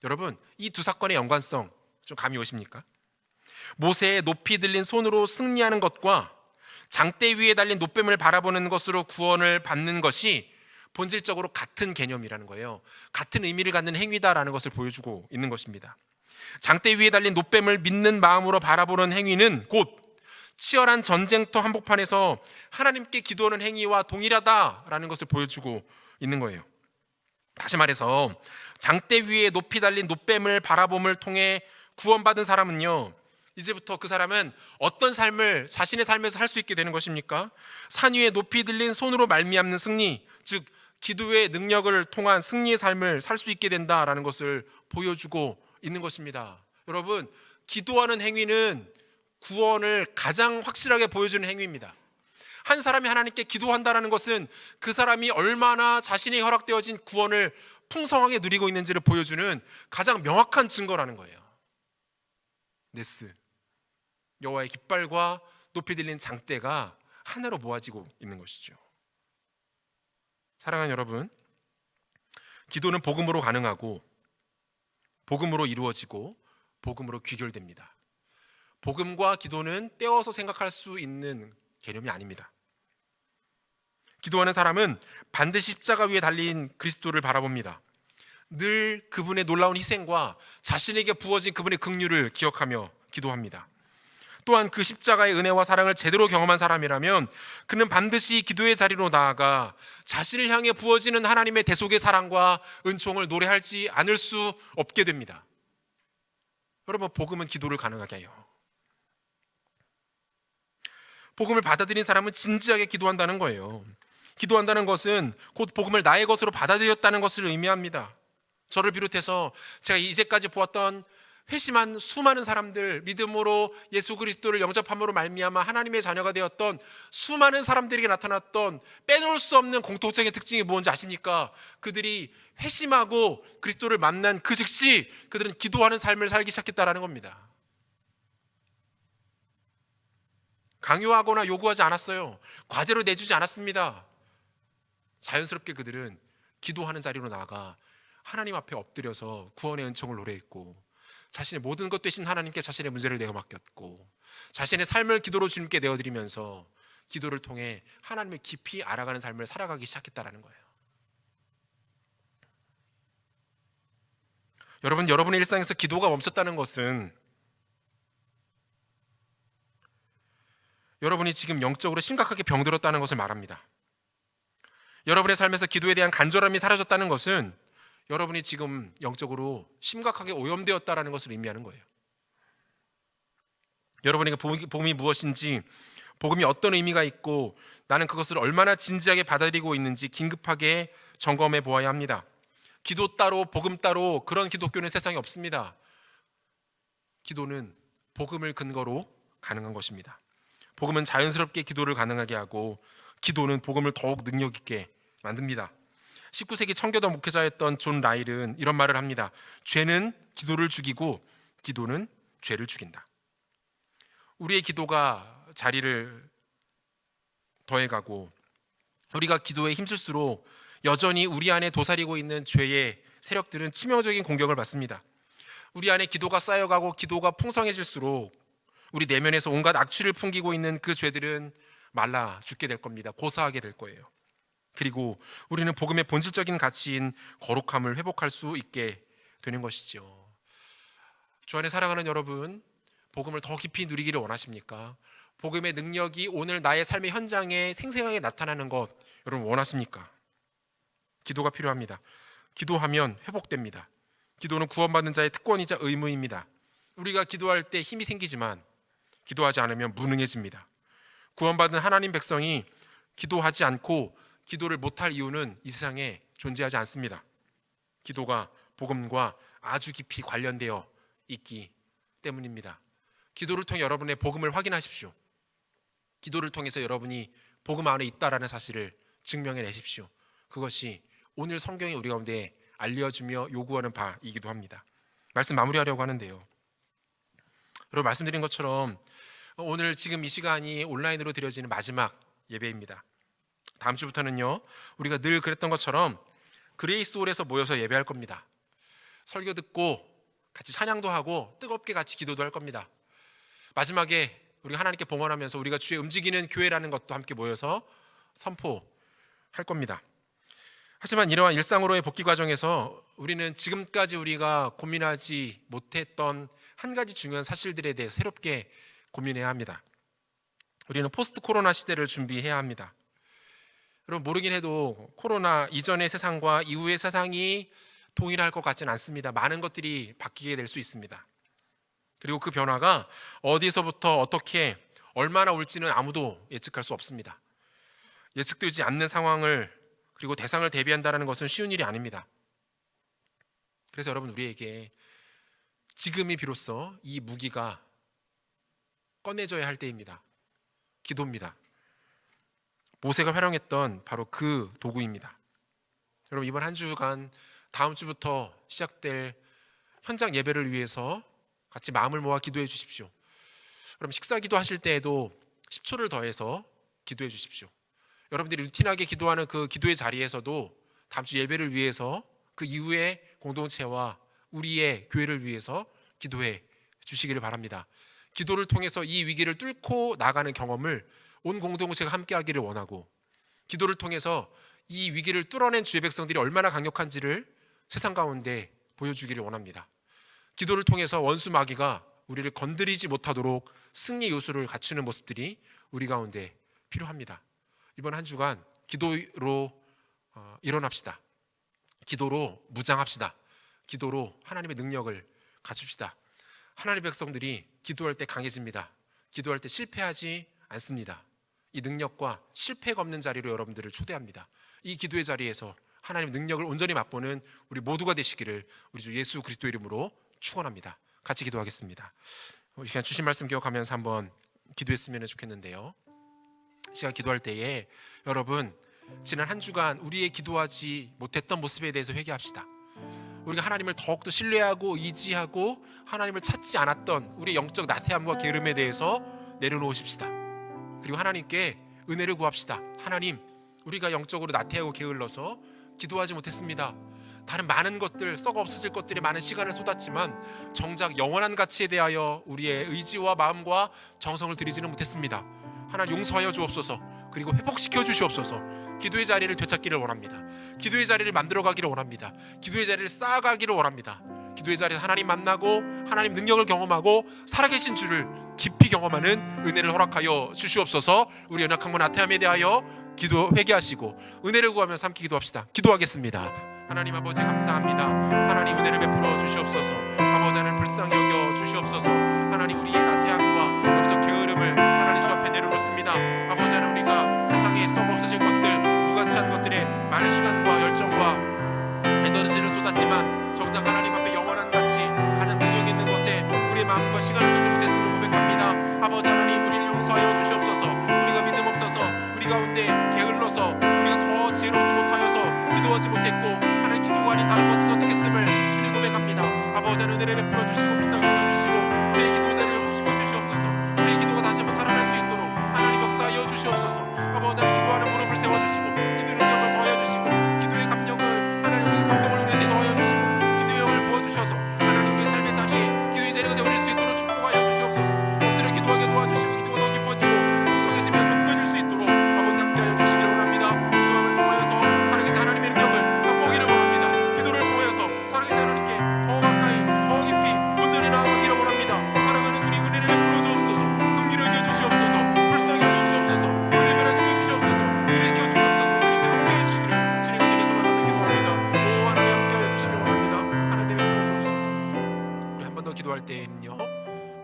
여러분, 이 두 사건의 연관성 좀 감이 오십니까? 모세의 높이 들린 손으로 승리하는 것과 장대 위에 달린 놋뱀을 바라보는 것으로 구원을 받는 것이 본질적으로 같은 개념이라는 거예요. 같은 의미를 갖는 행위다라는 것을 보여주고 있는 것입니다. 장대 위에 달린 놋뱀을 믿는 마음으로 바라보는 행위는 곧 치열한 전쟁터 한복판에서 하나님께 기도하는 행위와 동일하다라는 것을 보여주고 있는 거예요. 다시 말해서 장대 위에 높이 달린 놋뱀을 바라봄을 통해 구원받은 사람은요, 이제부터 그 사람은 어떤 삶을 자신의 삶에서 할 수 있게 되는 것입니까? 산 위에 높이 들린 손으로 말미암는 승리, 즉 기도의 능력을 통한 승리의 삶을 살 수 있게 된다라는 것을 보여주고 있는 것입니다. 여러분, 기도하는 행위는 구원을 가장 확실하게 보여주는 행위입니다. 한 사람이 하나님께 기도한다는 것은 그 사람이 얼마나 자신이 허락되어진 구원을 풍성하게 누리고 있는지를 보여주는 가장 명확한 증거라는 거예요. 네스, 여호와의 깃발과 높이 들린 장대가 하나로 모아지고 있는 것이죠. 사랑하는 여러분, 기도는 복음으로 가능하고 복음으로 이루어지고 복음으로 귀결됩니다. 복음과 기도는 떼어서 생각할 수 있는 개념이 아닙니다. 기도하는 사람은 반드시 십자가 위에 달린 그리스도를 바라봅니다. 늘 그분의 놀라운 희생과 자신에게 부어진 그분의 긍휼을 기억하며 기도합니다. 또한 그 십자가의 은혜와 사랑을 제대로 경험한 사람이라면 그는 반드시 기도의 자리로 나아가 자신을 향해 부어지는 하나님의 대속의 사랑과 은총을 노래하지 않을 수 없게 됩니다. 여러분, 복음은 기도를 가능하게 해요. 복음을 받아들인 사람은 진지하게 기도한다는 거예요. 기도한다는 것은 곧 복음을 나의 것으로 받아들였다는 것을 의미합니다. 저를 비롯해서 제가 이제까지 보았던 회심한 수많은 사람들, 믿음으로 예수 그리스도를 영접함으로 말미암아 하나님의 자녀가 되었던 수많은 사람들에게 나타났던 빼놓을 수 없는 공통적인 특징이 뭔지 아십니까? 그들이 회심하고 그리스도를 만난 그 즉시 그들은 기도하는 삶을 살기 시작했다는 겁니다. 강요하거나 요구하지 않았어요. 과제로 내주지 않았습니다. 자연스럽게 그들은 기도하는 자리로 나아가 하나님 앞에 엎드려서 구원의 은총을 노래했고, 자신의 모든 것 되신 하나님께 자신의 문제를 내어 맡겼고, 자신의 삶을 기도로 주님께 내어드리면서 기도를 통해 하나님을 깊이 알아가는 삶을 살아가기 시작했다는 거예요. 여러분, 여러분의 일상에서 기도가 멈췄다는 것은 여러분이 지금 영적으로 심각하게 병들었다는 것을 말합니다. 여러분의 삶에서 기도에 대한 간절함이 사라졌다는 것은 여러분이 지금 영적으로 심각하게 오염되었다는 것을 의미하는 거예요. 여러분에게 복음이 무엇인지, 복음이 어떤 의미가 있고 나는 그것을 얼마나 진지하게 받아들이고 있는지 긴급하게 점검해 보아야 합니다. 기도 따로 복음 따로 그런 기독교는 세상에 없습니다. 기도는 복음을 근거로 가능한 것입니다. 복음은 자연스럽게 기도를 가능하게 하고 기도는 복음을 더욱 능력 있게 만듭니다. 19세기 청교도 목회자였던 존 라일은 이런 말을 합니다. 죄는 기도를 죽이고 기도는 죄를 죽인다. 우리의 기도가 자리를 더해가고 우리가 기도에 힘쓸수록 여전히 우리 안에 도사리고 있는 죄의 세력들은 치명적인 공격을 받습니다. 우리 안에 기도가 쌓여가고 기도가 풍성해질수록 우리 내면에서 온갖 악취를 풍기고 있는 그 죄들은 말라 죽게 될 겁니다. 고사하게 될 거예요. 그리고 우리는 복음의 본질적인 가치인 거룩함을 회복할 수 있게 되는 것이죠. 주 안에 사랑하는 여러분, 복음을 더 깊이 누리기를 원하십니까? 복음의 능력이 오늘 나의 삶의 현장에 생생하게 나타나는 것 여러분 원하십니까? 기도가 필요합니다. 기도하면 회복됩니다. 기도는 구원받는 자의 특권이자 의무입니다. 우리가 기도할 때 힘이 생기지만 기도하지 않으면 무능해집니다. 구원받은 하나님 백성이 기도하지 않고 기도를 못할 이유는 이 세상에 존재하지 않습니다. 기도가 복음과 아주 깊이 관련되어 있기 때문입니다. 기도를 통해 여러분의 복음을 확인하십시오. 기도를 통해서 여러분이 복음 안에 있다라는 사실을 증명해내십시오. 그것이 오늘 성경이 우리 가운데 알려주며 요구하는 바이기도 합니다. 말씀 마무리하려고 하는데요, 여러분 말씀드린 것처럼 오늘 지금 이 시간이 온라인으로 드려지는 마지막 예배입니다. 다음 주부터는요, 우리가 늘 그랬던 것처럼 그레이스홀에서 모여서 예배할 겁니다. 설교 듣고 같이 찬양도 하고 뜨겁게 같이 기도도 할 겁니다. 마지막에 우리가 하나님께 봉헌하면서 우리가 주의 움직이는 교회라는 것도 함께 모여서 선포할 겁니다. 하지만 이러한 일상으로의 복귀 과정에서 우리는 지금까지 우리가 고민하지 못했던 한 가지 중요한 사실들에 대해 새롭게 고민해야 합니다. 우리는 포스트 코로나 시대를 준비해야 합니다. 여러분 모르긴 해도 코로나 이전의 세상과 이후의 세상이 동일할 것 같지는 않습니다. 많은 것들이 바뀌게 될 수 있습니다. 그리고 그 변화가 어디서부터 어떻게 얼마나 올지는 아무도 예측할 수 없습니다. 예측되지 않는 상황을 그리고 대상을 대비한다는 것은 쉬운 일이 아닙니다. 그래서 여러분 우리에게 지금이 비로소 이 무기가 꺼내져야 할 때입니다. 기도입니다. 모세가 활용했던 바로 그 도구입니다. 여러분, 이번 한 주간 다음 주부터 시작될 현장 예배를 위해서 같이 마음을 모아 기도해 주십시오. 그럼 식사 기도하실 때에도 10초를 더해서 기도해 주십시오. 여러분들이 루틴하게 기도하는 그 기도의 자리에서도 다음 주 예배를 위해서, 그 이후에 공동체와 우리의 교회를 위해서 기도해 주시기를 바랍니다. 기도를 통해서 이 위기를 뚫고 나가는 경험을 온 공동체가 함께 하기를 원하고, 기도를 통해서 이 위기를 뚫어낸 주의 백성들이 얼마나 강력한지를 세상 가운데 보여주기를 원합니다. 기도를 통해서 원수 마귀가 우리를 건드리지 못하도록 승리 요소를 갖추는 모습들이 우리 가운데 필요합니다. 이번 한 주간 기도로 일어납시다. 기도로 무장합시다. 기도로 하나님의 능력을 갖춥시다. 하나님의 백성들이 기도할 때 강해집니다. 기도할 때 실패하지 않습니다. 이 능력과 실패가 없는 자리로 여러분들을 초대합니다. 이 기도의 자리에서 하나님의 능력을 온전히 맛보는 우리 모두가 되시기를 우리 주 예수 그리스도 이름으로 축원합니다. 같이 기도하겠습니다. 이 시간 주신 말씀 기억하면서 한번 기도했으면 좋겠는데요. 이 시간 기도할 때에 여러분, 지난 한 주간 우리의 기도하지 못했던 모습에 대해서 회개합시다. 우리가 하나님을 더욱더 신뢰하고 의지하고 하나님을 찾지 않았던 우리의 영적 나태함과 게으름에 대해서 내려놓으십시다. 그리고 하나님께 은혜를 구합시다. 하나님, 우리가 영적으로 나태하고 게을러서 기도하지 못했습니다. 다른 많은 것들, 썩어 없어질 것들에 많은 시간을 쏟았지만 정작 영원한 가치에 대하여 우리의 의지와 마음과 정성을 들이지는 못했습니다. 하나님, 용서하여 주옵소서. 그리고 회복시켜 주시옵소서. 기도의 자리를 되찾기를 원합니다. 기도의 자리를 만들어가기를 원합니다. 기도의 자리를 쌓아가기를 원합니다. 기도의 자리에서 하나님 만나고 하나님 능력을 경험하고 살아계신 주를 깊이 경험하는 은혜를 허락하여 주시옵소서. 우리 연약한 건 나태함에 대하여 기도 회개하시고 은혜를 구하면서 함께 기도합시다. 기도하겠습니다. 하나님 아버지, 감사합니다. 하나님, 은혜를 베풀어 주시옵소서. 아버지, 하나님 불쌍히 여겨 주시옵소서. 하나님, 우리의 나태함과 영적 게으름을 하나님 주 앞에 내려놓습니다. 아버지, 하나님, 우리가 세상에 썩어 없어질 것들, 무가치 않은 것들에 많은 시간과 열정과 에너지를 쏟았지만 정작 하나님 앞에 영원한 가치, 가장 능력 있는 것에 우리의 마음과 시간을 쏟지 못했음을 고백합니다. 아버지 하나님, 우리를 용서하여 주시옵소서. 우리가 믿음 없어서, 우리 가운데 게을러서, 우리가 더 지혜롭지 못하여서 기도하지 못했고 하나님, 기도가 아닌 다른 것을 선택했음을 주님 고백합니다. 아버지, 은혜를 베풀어 주시고 불쌍히 여겨주시고 우리의 기도 자리를 회복시켜 주시옵소서. 우리의 기도가 다시 한번 살아날 수 있도록 하나님 역사하여 주시옵소서. 아버지, 기도하는 무릎을 세워주시고 기도의 능력을 더하여 주시고 기도의 감격을 하나님, 우리의 감동을 우리에게 더하여 주시고 기도의 영을 부어주셔서 하나님, 우리의 삶의 자리에 기도의 자리가 세워질 수 있도록 축복하여 주시옵소서. 엎드려 기도하게 도와주시고 기도가 더 깊어지고 풍성해지며 견고해질 수 있도록 아버지 함께하여 주시기를 원합니다. 기도함을 통하여서 살아계신 하나님의 능력을 맛보기를 원합니다. 기도를 통하여서 살아계신 하나님께 더 가까이 더 깊이 온전히 나아가기를 원합니다. 사랑하는 주님, 은혜를 베풀어 주옵소서. 긍휼을 여겨 주시옵소서. 불쌍히 여겨 주시옵소서. 우리를 변화시켜 주시옵소서. 일으켜 주시옵소서. 우리 새롭게 해주시기를 주님 간절히 소망하며 기도합니다. 오 하나님, 함께하여 주시기를 원합니다. 하나님 베풀어 주옵소서. 우리 한 번 더 기도할 때에는요,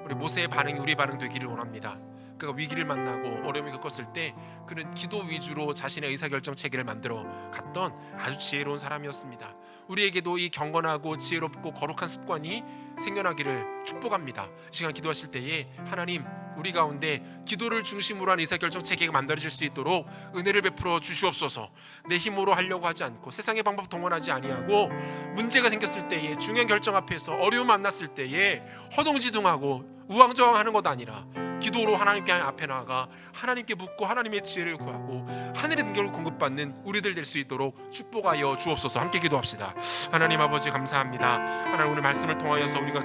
우리 모세의 반응이 우리의 반응 되기를 원합니다. 그가 위기를 만나고 어려움을 겪었을 때 그는 기도 위주로 자신의 의사결정 체계를 만들어 갔던 아주 지혜로운 사람이었습니다. 우리에게도 이 경건하고 지혜롭고 거룩한 습관이 생겨나기를 축복합니다. 이 시간 기도하실 때에 하나님, 우리 가운데 기도를 중심으로 한 의사결정 체계가 만들어질 수 있도록 은혜를 베풀어 주시옵소서. 내 힘으로 하려고 하지 않고 세상의 방법 동원하지 아니하고 문제가 생겼을 때에, 중요한 결정 앞에서 어려움 만났을 때에 허둥지둥하고 우왕좌왕하는 것 아니라 기도로 하나님께 앞에 나아가 하나님께 묻고 하나님의 지혜를 구하고 하늘의 능력을 공급받는 우리들 될 수 있도록 축복하여 주옵소서. 함께 기도합시다. 하나님 아버지, 감사합니다. 하나님, 오늘 말씀을 통하여서 우리가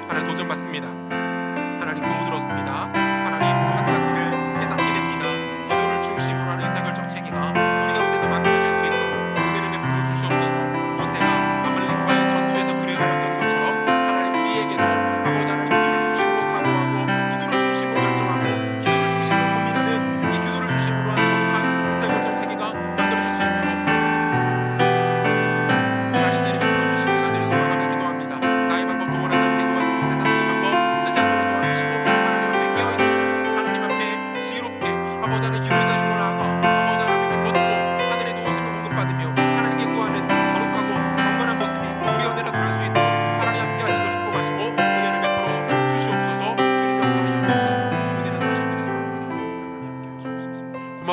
하나님 도전받습니다. 하나님, 교훈 들었습니다. 하나님, 한 가지를 깨닫게 됩니다. 기도를 중심으로 하는 의사결정 체계가 우리 가운데도 만들어질 수 있도록 은혜를 베풀어 주시옵소서. 모세가 아말렉과의 전투에서 그를 하였던 것처럼 하나님, 우리에게도 아버지 하나님, 기도를 중심으로 사고하고 기도를 중심으로 결정하고 기도를 중심으로 고민하는 이 기도를 중심으로 하는 거룩한 의사결정 체계가 만들어질 수 있도록 하나님, 은혜를 베풀어 주시길 간절히 소망하며 기도합니다. 나의 방법 동원하지 않게 도와주시고 세상적인 방법 쓰지 않도록 도와주시고 하나님 앞에 깨어있어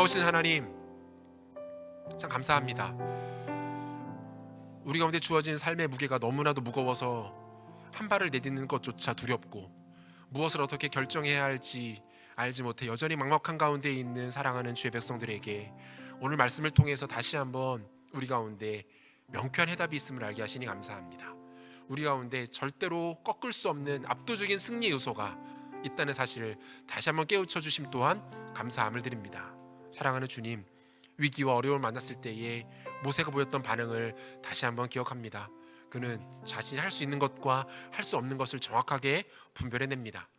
놀라우신 하나님, 참 감사합니다. 우리 가운데 주어진 삶의 무게가 너무나도 무거워서 한 발을 내딛는 것조차 두렵고 무엇을 어떻게 결정해야 할지 알지 못해 여전히 막막한 가운데 있는 사랑하는 주의 백성들에게 오늘 말씀을 통해서 다시 한번 우리 가운데 명쾌한 해답이 있음을 알게 하시니 감사합니다. 우리 가운데 절대로 꺾을 수 없는 압도적인 승리 요소가 있다는 사실을 다시 한번 깨우쳐 주심 또한 감사함을 드립니다. 사랑하는 주님, 위기와 어려움을 만났을 때에 모세가 보였던 반응을 다시 한번 기억합니다. 그는 자신이 할 수 있는 것과 할 수 없는 것을 정확하게 분별해냅니다.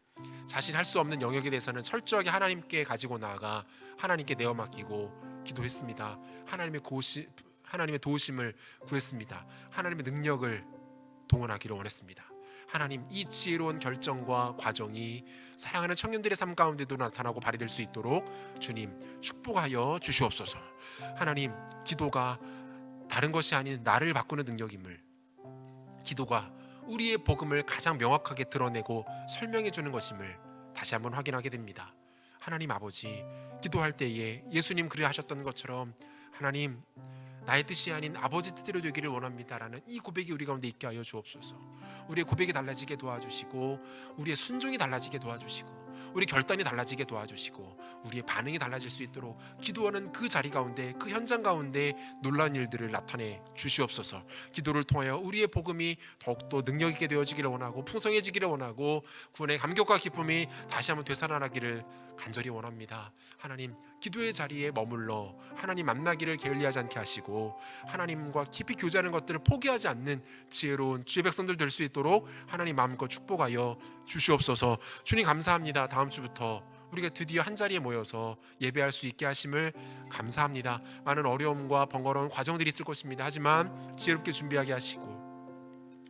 자신이 할 수 없는 영역에 대해서는 철저하게 하나님께 가지고 나아가 하나님께 내어 맡기고 기도했습니다. 하나님의 도우심을 구했습니다. 하나님의 능력을 동원하기를 원했습니다. 하나님, 이 지혜로운 결정과 과정이 사랑하는 청년들의 삶 가운데도 나타나고 발휘될 수 있도록 주님 축복하여 주시옵소서. 하나님, 기도가 다른 것이 아닌 나를 바꾸는 능력임을, 기도가 우리의 복음을 가장 명확하게 드러내고 설명해 주는 것임을 다시 한번 확인하게 됩니다. 하나님 아버지, 기도할 때에 예수님 그리 하셨던 것처럼 하나님, 나의 뜻이 아닌 아버지 뜻대로 되기를 원합니다라는 이 고백이 우리 가운데 있게 하여 주옵소서. 우리의 고백이 달라지게 도와주시고, 우리의 순종이 달라지게 도와주시고, 우리 결단이 달라지게 도와주시고, 우리의 반응이 달라질 수 있도록 기도하는 그 자리 가운데, 그 현장 가운데 놀라운 일들을 나타내 주시옵소서. 기도를 통하여 우리의 복음이 더욱더 능력 있게 되어지기를 원하고 풍성해지기를 원하고 구원의 감격과 기쁨이 다시 한번 되살아나기를 간절히 원합니다. 하나님, 기도의 자리에 머물러 하나님 만나기를 게을리하지 않게 하시고 하나님과 깊이 교제하는 것들을 포기하지 않는 지혜로운 주의 백성들 될 수 있도록 하나님 마음껏 축복하여 주시옵소서. 주님 감사합니다. 다음 주부터 우리가 드디어 한 자리에 모여서 예배할 수 있게 하심을 감사합니다. 많은 어려움과 번거로운 과정들이 있을 것입니다. 하지만 지혜롭게 준비하게 하시고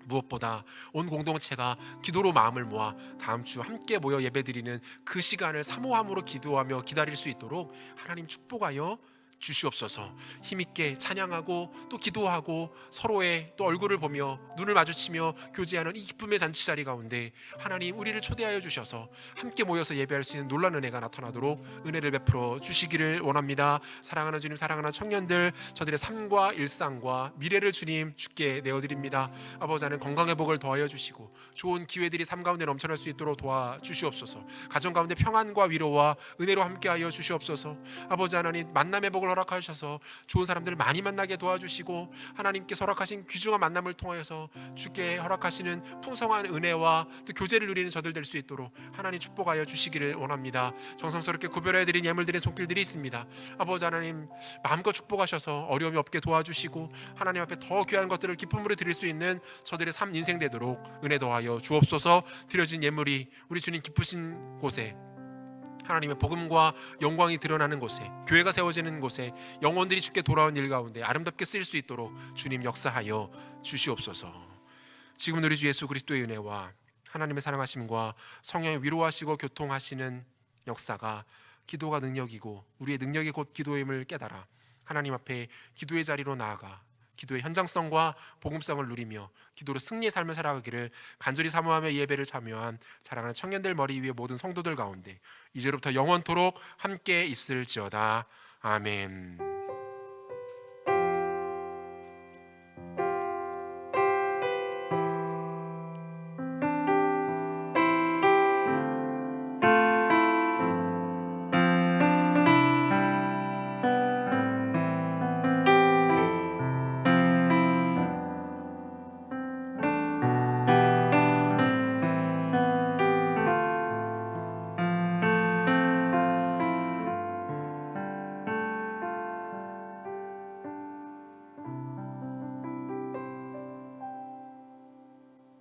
무엇보다 온 공동체가 기도로 마음을 모아 다음 주 함께 모여 예배드리는 그 시간을 사모함으로 기도하며 기다릴 수 있도록 하나님 축복하여 주시옵소서. 힘있게 찬양하고 또 기도하고 서로의 또 얼굴을 보며 눈을 마주치며 교제하는 이 기쁨의 잔치자리 가운데 하나님 우리를 초대하여 주셔서 함께 모여서 예배할 수 있는 놀라운 은혜가 나타나도록 은혜를 베풀어 주시기를 원합니다. 사랑하는 주님, 사랑하는 청년들, 저들의 삶과 일상과 미래를 주님 주께 내어드립니다. 아버지 하나님, 건강의 복을 더하여 주시고 좋은 기회들이 삶 가운데 넘쳐날 수 있도록 도와주시옵소서. 가정 가운데 평안과 위로와 은혜로 함께하여 주시옵소서. 아버지 하나님, 만남의 복을 허락하셔서 좋은 사람들을 많이 만나게 도와주시고 하나님께서 허락하신 귀중한 만남을 통하여서 주께 허락하시는 풍성한 은혜와 또 교제를 누리는 저들 될 수 있도록 하나님 축복하여 주시기를 원합니다. 정성스럽게 구별해드린 예물들의 손길들이 있습니다. 아버지 하나님, 마음껏 축복하셔서 어려움이 없게 도와주시고 하나님 앞에 더 귀한 것들을 기쁨으로 드릴 수 있는 저들의 삶 인생 되도록 은혜 더하여 주옵소서. 드려진 예물이 우리 주님 기쁘신 곳에, 하나님의 복음과 영광이 드러나는 곳에, 교회가 세워지는 곳에 영혼들이 주께 돌아온 일 가운데 아름답게 쓰일 수 있도록 주님 역사하여 주시옵소서. 지금 우리 주 예수 그리스도의 은혜와 하나님의 사랑하심과 성령의 위로하시고 교통하시는 역사가 기도가 능력이고 우리의 능력이 곧 기도임을 깨달아 하나님 앞에 기도의 자리로 나아가 기도의 현장성과 복음성을 누리며 기도로 승리의 삶을 살아가기를 간절히 사모하며 예배를 참여한 사랑하는 청년들 머리 위에 모든 성도들 가운데 이제로부터 영원토록 함께 있을지어다. 아멘.